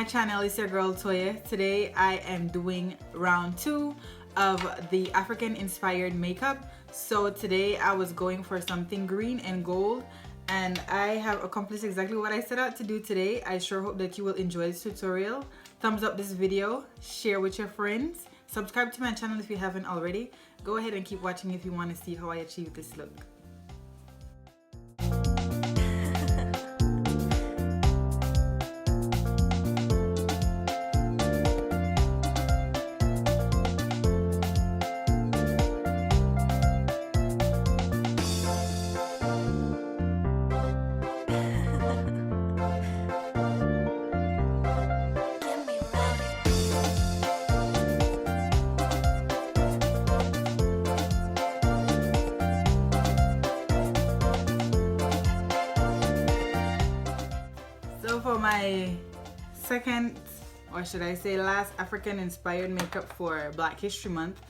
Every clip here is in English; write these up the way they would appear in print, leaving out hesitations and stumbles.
my channel. It's your girl Toya. Today I am doing round 2 of the African inspired makeup. So today I was going for something green and gold, and I have accomplished exactly what I set out to do today. I sure hope that you will enjoy this tutorial. Thumbs up this video, share with your friends, subscribe to my channel if you haven't already. Go ahead and keep watching if you want to see how I achieve this look. So for my second, or should I say last, African inspired makeup for Black History Month,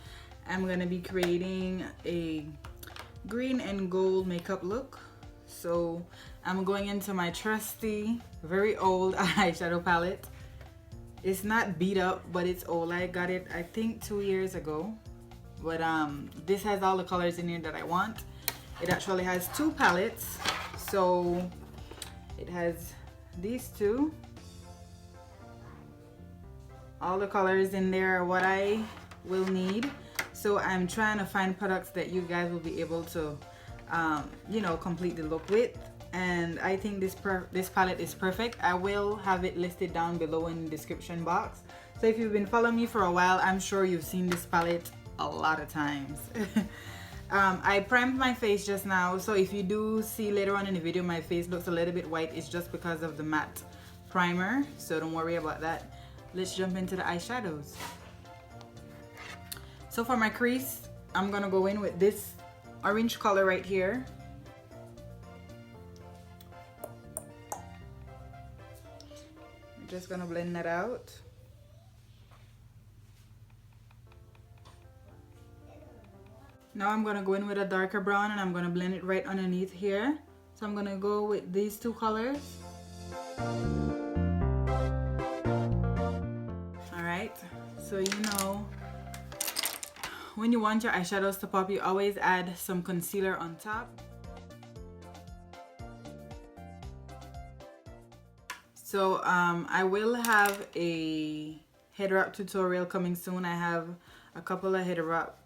I'm gonna be creating a green and gold makeup look. So I'm going into my trusty, very old eyeshadow palette. It's not beat up, but it's old. I got it I think 2 years ago. But this has all the colors in here that I want. It actually has 2 palettes. So it has these 2. All the colors in there are what I will need. So I'm trying to find products that you guys will be able to you know, complete the look with. And I think this palette is perfect. I will have it listed down below in the description box. So if you've been following me for a while, I'm sure you've seen this palette a lot of times. I primed my face just now, so if you do see later on in the video my face looks a little bit white, it's just because of the matte primer, so don't worry about that. Let's jump into the eyeshadows. So for my crease, I'm gonna go in with this orange color right here. I'm just gonna blend that out. Now I'm gonna go in with a darker brown and I'm gonna blend it right underneath here. So I'm gonna go with these 2 colors. Alright, so you know, when you want your eyeshadows to pop, you always add some concealer on top. So I will have a head wrap tutorial coming soon. I have a couple of head wrap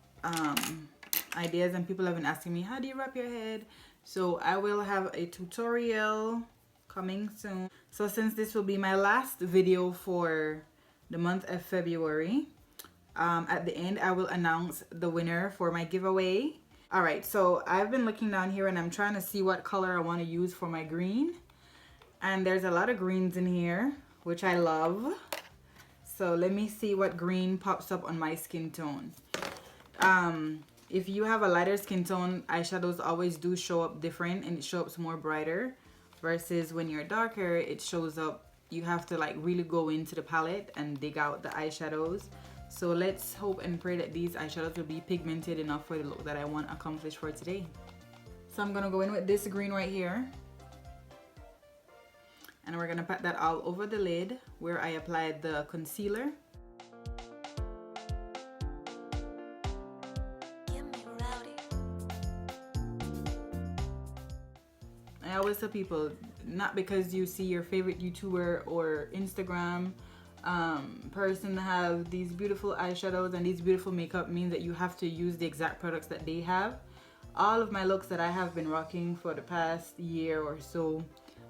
ideas, and people have been asking me, how do you wrap your head? So I will have a tutorial coming soon. So since this will be my last video for the month of February, at the end I will announce the winner for my giveaway. Alright, so I've been looking down here and I'm trying to see what color I want to use for my green, and there's a lot of greens in here, which I love. So let me see what green pops up on my skin tone. If you have a lighter skin tone, eyeshadows always do show up different, and it shows up more brighter, versus when you're darker, it shows up, you have to like really go into the palette and dig out the eyeshadows. So let's hope and pray that these eyeshadows will be pigmented enough for the look that I want accomplished for today. So I'm gonna go in with this green right here, and we're gonna pat that all over the lid where I applied the concealer. I always tell people, not because you see your favorite YouTuber or Instagram person have these beautiful eyeshadows and these beautiful makeup means that you have to use the exact products that they have. All of my looks that I have been rocking for the past year or so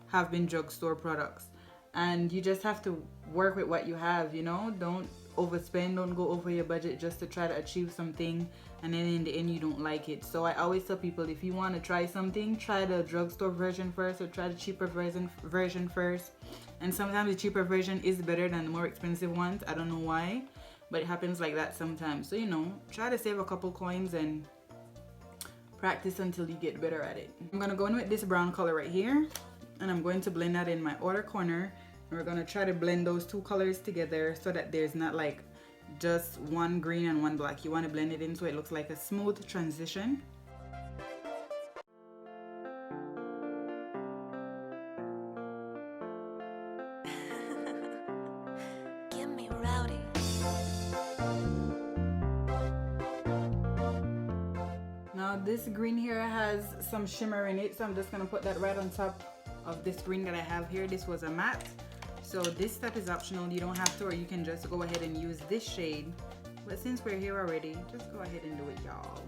have been drugstore products, and you just have to work with what you have, you know. Don't overspend, don't go over your budget just to try to achieve something and then in the end you don't like it. So I always tell people, if you want to try something, try the drugstore version first, or try the cheaper version first. And sometimes the cheaper version is better than the more expensive ones. I don't know why, but it happens like that sometimes. So you know, try to save a couple coins and practice until you get better at it. I'm gonna go in with this brown color right here, and I'm going to blend that in my outer corner. And we're gonna try to blend those 2 colors together so that there's not like just one green and one black. You want to blend it in so it looks like a smooth transition. this green here has some shimmer in it, so I'm just gonna put that right on top of this green that I have here. This was a matte, so this step is optional. You don't have to, or you can just go ahead and use this shade. But since we're here already, just go ahead and do it, y'all.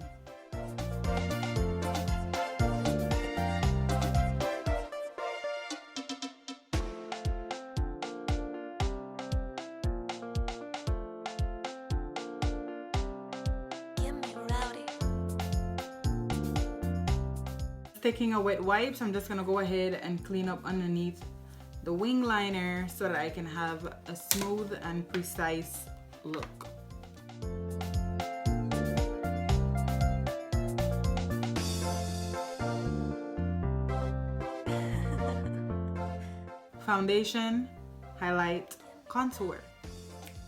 Taking a wet wipe, so I'm just gonna go ahead and clean up underneath the wing liner so that I can have a smooth and precise look. Foundation, highlight, contour.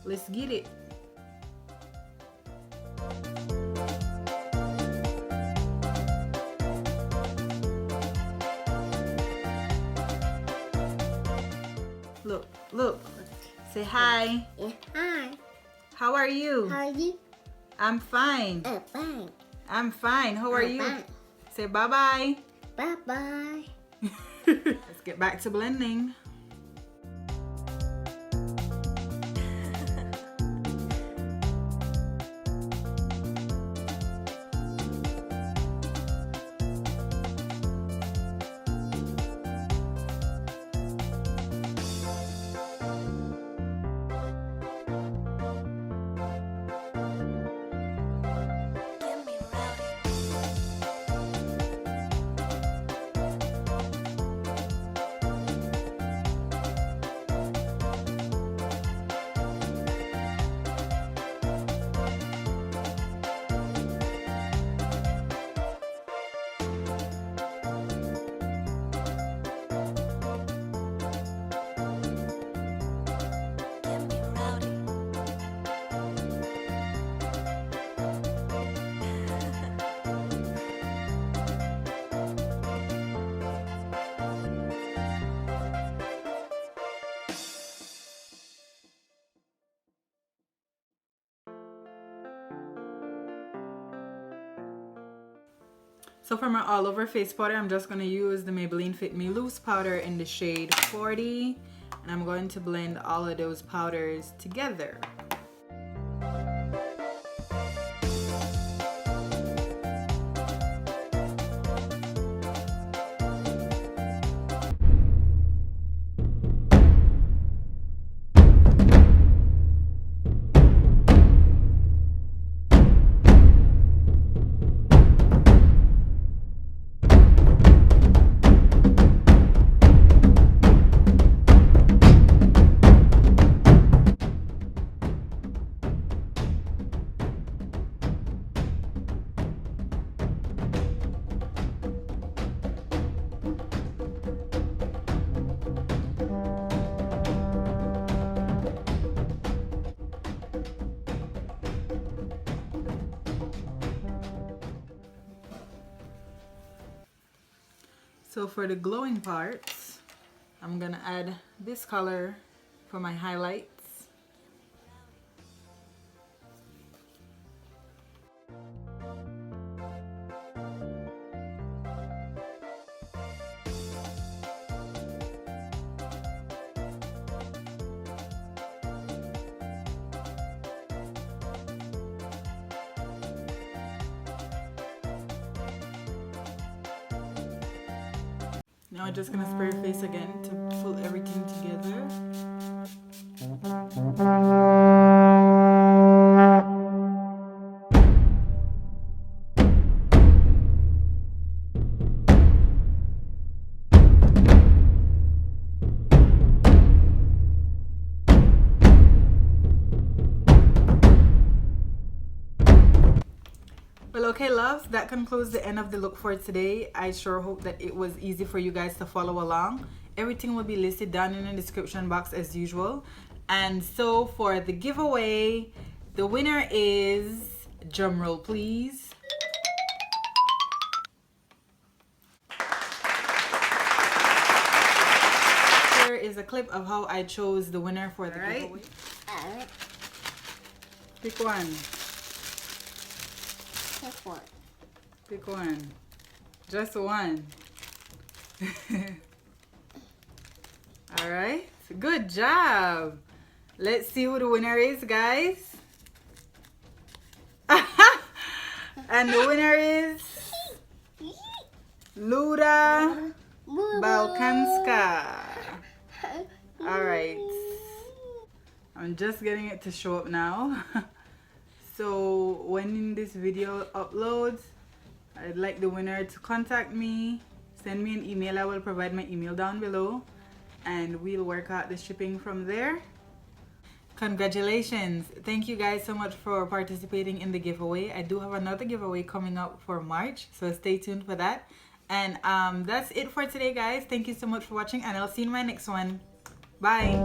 Let's get it. Look, say hi. Yeah, hi. How are you? How are you? I'm fine. Fine. I'm fine. How are you? Fine. Say bye-bye. Bye-bye. Let's get back to blending. So for my all over face powder, I'm just going to use the Maybelline Fit Me Loose powder in the shade 40. And I'm going to blend all of those powders together. So for the glowing parts, I'm gonna add this color for my highlights. Now I'm just gonna spray your face again to pull everything together. Well, okay, loves, that concludes the end of the look for today. I sure hope that it was easy for you guys to follow along. Everything will be listed down in the description box as usual. And so for the giveaway, the winner is, drumroll please, here is a clip of how I chose the winner for the giveaway. Pick one. Pick one. Pick one. Just one. Alright. Good job. Let's see who the winner is, guys. And the winner is Luda Balkanska. Alright. I'm just getting it to show up now. So when this video uploads, I'd like the winner to contact me. Send me an email. I will provide my email down below. And we'll work out the shipping from there. Congratulations. Thank you guys so much for participating in the giveaway. I do have another giveaway coming up for March, so stay tuned for that. And that's it for today, guys. Thank you so much for watching, and I'll see you in my next one. Bye.